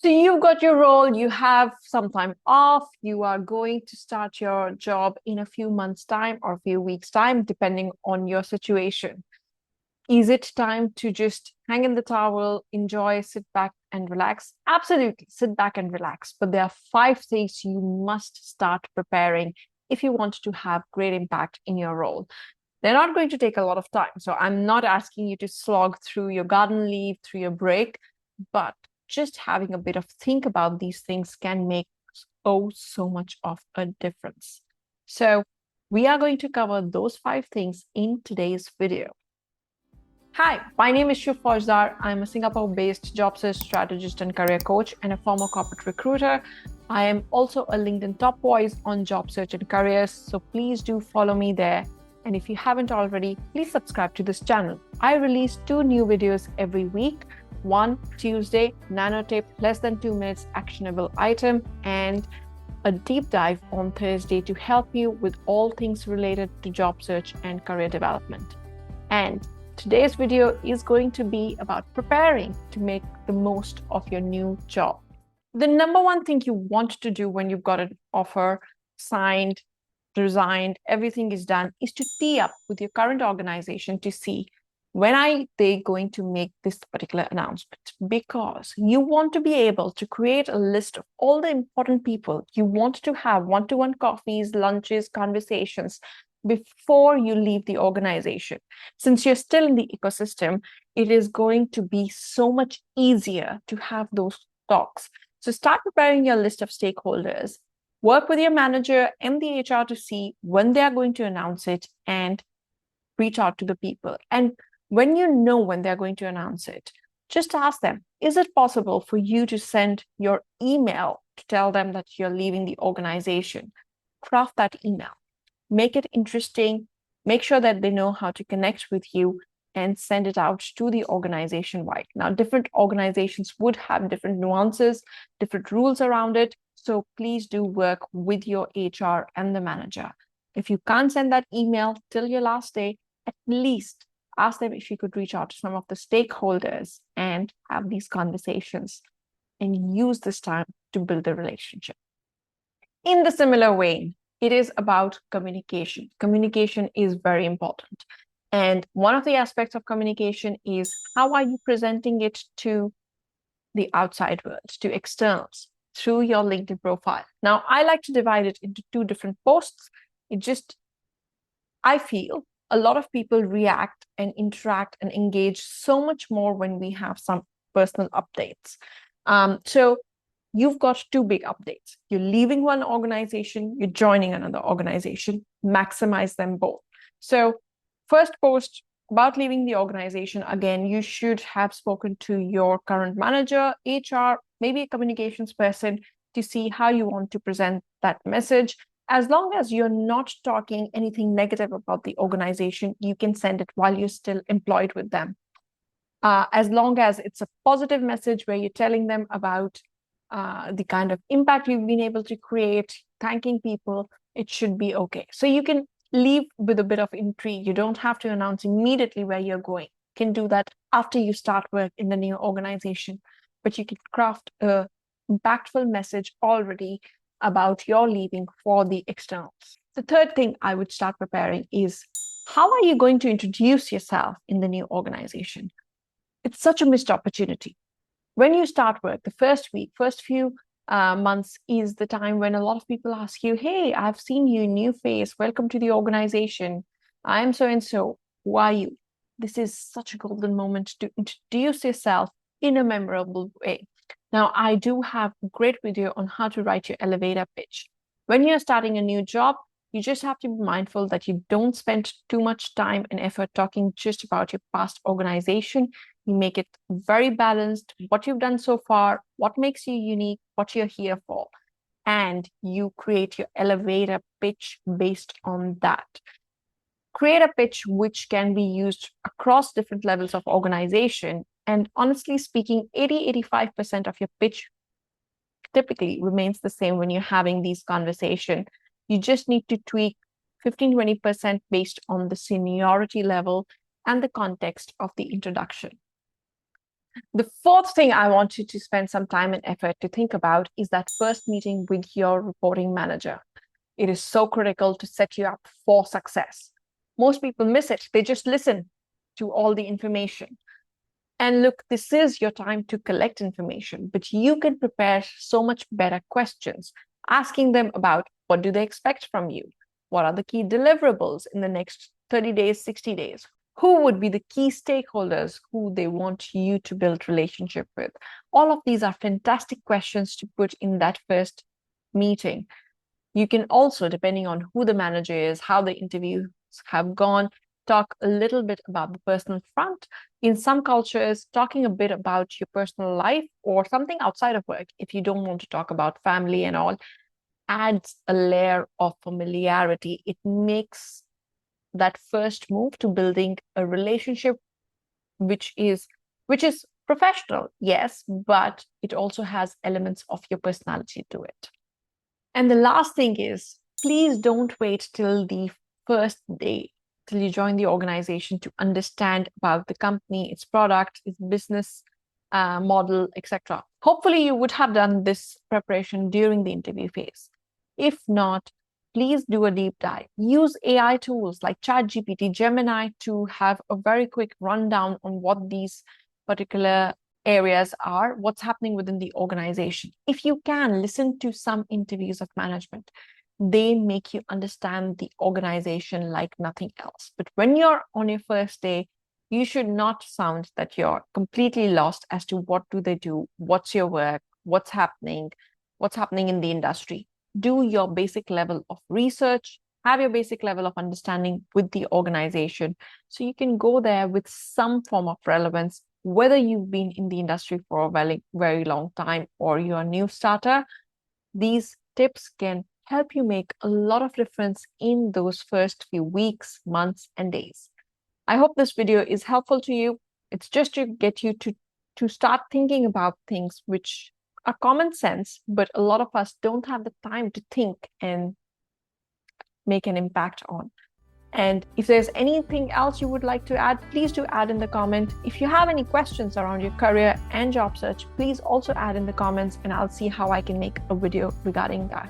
So you've got your role, you have some time off, you are going to start your job in a few months' time or a few weeks' time, depending on your situation. Is it time to just hang in the towel, enjoy, sit back and relax? Absolutely, sit back and relax. But there are 5 things you must start preparing if you want to have great impact in your role. They're not going to take a lot of time. So I'm not asking you to slog through your garden leave, through your break, but just having a bit of think about these things can make so much of a difference. So we are going to cover those 5 things in today's video. Hi, my name is Shuf Faujdar. I'm a Singapore-based job search strategist and career coach and a former corporate recruiter. I am also a LinkedIn top voice on job search and careers, so please do follow me there. And if you haven't already, please subscribe to this channel. I release 2 new videos every week. One Tuesday, nanotip, less than 2 minutes actionable item, and a deep dive on Thursday to help you with all things related to job search and career development. And today's video is going to be about preparing to make the most of your new job. The number one thing you want to do when you've got an offer signed, resigned, everything is done, is to tee up with your current organization to see when are they going to make this particular announcement, because you want to be able to create a list of all the important people you want to have one-to-one coffees, lunches, conversations before you leave the organization. Since you're still in the ecosystem, it is going to be so much easier to have those talks. So start preparing your list of stakeholders, work with your manager and the HR to see when they are going to announce it, and reach out to the people. And when you know when they're going to announce it, just ask them, is it possible for you to send your email to tell them that you're leaving the organization? Craft that email. Make it interesting. Make sure that they know how to connect with you and send it out to the organization wide. Now, different organizations would have different nuances, different rules around it. So please do work with your HR and the manager. If you can't send that email till your last day, at least ask them if you could reach out to some of the stakeholders and have these conversations and use this time to build a relationship. In the similar way, it is about communication. Communication is very important. And one of the aspects of communication is how are you presenting it to the outside world, to externals, through your LinkedIn profile. Now, I like to divide it into 2 different posts. I feel a lot of people react and interact and engage so much more when we have some personal updates. So you've got 2 big updates. You're leaving one organization, you're joining another organization, maximize them both. So first post about leaving the organization, again, you should have spoken to your current manager, HR, maybe a communications person to see how you want to present that message. As long as you're not talking anything negative about the organization, you can send it while you're still employed with them. As long as it's a positive message where you're telling them about the kind of impact you've been able to create, thanking people, it should be okay. So you can leave with a bit of intrigue. You don't have to announce immediately where you're going. You can do that after you start work in the new organization, but you can craft a impactful message already about your leaving for the externals. The third thing I would start preparing is, how are you going to introduce yourself in the new organization? It's such a missed opportunity. When you start work, the first week, first few months is the time when a lot of people ask you, hey, I've seen you, new face, welcome to the organization. I am so and so. Who are you? This is such a golden moment to introduce yourself in a memorable way. Now, I do have a great video on how to write your elevator pitch. When you're starting a new job, you just have to be mindful that you don't spend too much time and effort talking just about your past organization. You make it very balanced, what you've done so far, what makes you unique, what you're here for, and you create your elevator pitch based on that. Create a pitch which can be used across different levels of organization. And honestly speaking, 80-85% of your pitch typically remains the same when you're having these conversations. You just need to tweak 15-20% based on the seniority level and the context of the introduction. The fourth thing I want you to spend some time and effort to think about is that first meeting with your reporting manager. It is so critical to set you up for success. Most people miss it. They just listen to all the information. And look, this is your time to collect information, but you can prepare so much better questions, asking them about what do they expect from you? What are the key deliverables in the next 30 days, 60 days? Who would be the key stakeholders who they want you to build relationship with? All of these are fantastic questions to put in that first meeting. You can also, depending on who the manager is, how the interviews have gone, talk a little bit about the personal front. In some cultures, talking a bit about your personal life or something outside of work, if you don't want to talk about family and all, adds a layer of familiarity. It makes that first move to building a relationship which is professional, yes, but it also has elements of your personality to it. And the last thing is, please don't wait till the first day, till you join the organization to understand about the company, its product, its business model, etc. Hopefully, you would have done this preparation during the interview phase. If not, please do a deep dive. Use AI tools like ChatGPT, Gemini to have a very quick rundown on what these particular areas are, what's happening within the organization. If you can, listen to some interviews of management. They make you understand the organization like nothing else. But when you're on your first day, you should not sound that you're completely lost as to what do they do, what's your work, what's happening in the industry. Do your basic level of research, have your basic level of understanding with the organization, so you can go there with some form of relevance, whether you've been in the industry for a very, very long time or you're a new starter. These tips can help you make a lot of difference in those first few weeks, months, and days. I hope this video is helpful to you. It's just to get you to start thinking about things which are common sense, but a lot of us don't have the time to think and make an impact on. And if there's anything else you would like to add, please do add in the comment. If you have any questions around your career and job search, please also add in the comments and I'll see how I can make a video regarding that.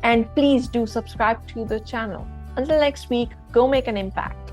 And please do subscribe to the channel. Until next week, go make an impact.